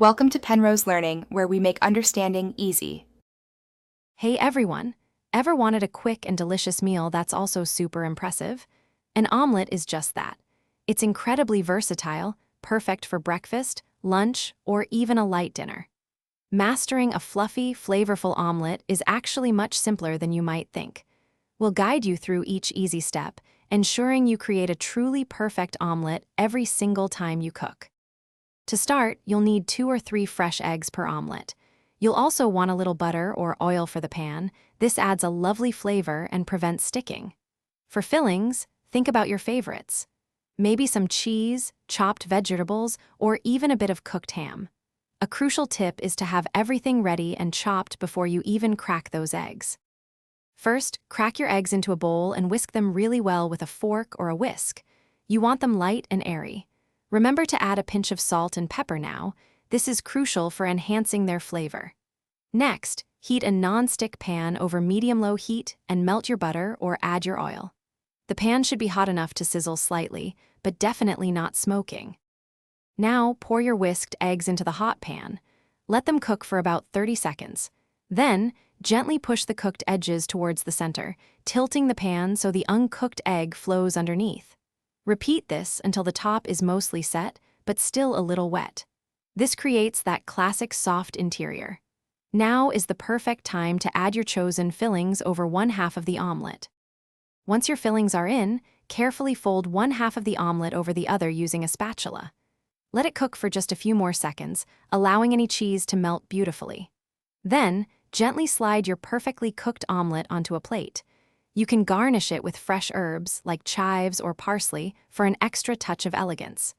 Welcome to Penrose Learning, where we make understanding easy. Hey everyone! Ever wanted a quick and delicious meal that's also super impressive? An omelet is just that. It's incredibly versatile, perfect for breakfast, lunch, or even a light dinner. Mastering a fluffy, flavorful omelet is actually much simpler than you might think. We'll guide you through each easy step, ensuring you create a truly perfect omelet every single time you cook. To start, you'll need 2 or 3 fresh eggs per omelet. You'll also want a little butter or oil for the pan. This adds a lovely flavor and prevents sticking. For fillings, think about your favorites. Maybe some cheese, chopped vegetables, or even a bit of cooked ham. A crucial tip is to have everything ready and chopped before you even crack those eggs. First, crack your eggs into a bowl and whisk them really well with a fork or a whisk. You want them light and airy. Remember to add a pinch of salt and pepper now. This is crucial for enhancing their flavor. Next, heat a non-stick pan over medium-low heat and melt your butter or add your oil. The pan should be hot enough to sizzle slightly, but definitely not smoking. Now, pour your whisked eggs into the hot pan. Let them cook for about 30 seconds. Then, gently push the cooked edges towards the center, tilting the pan so the uncooked egg flows underneath. Repeat this until the top is mostly set, but still a little wet. This creates that classic soft interior. Now is the perfect time to add your chosen fillings over one half of the omelet. Once your fillings are in, carefully fold one half of the omelet over the other using a spatula. Let it cook for just a few more seconds, allowing any cheese to melt beautifully. Then, gently slide your perfectly cooked omelet onto a plate. You can garnish it with fresh herbs like chives or parsley for an extra touch of elegance.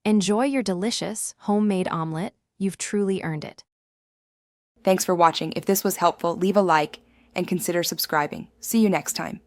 Enjoy your delicious, homemade omelet. You've truly earned it. Thanks for watching. If this was helpful, leave a like and consider subscribing. See you next time.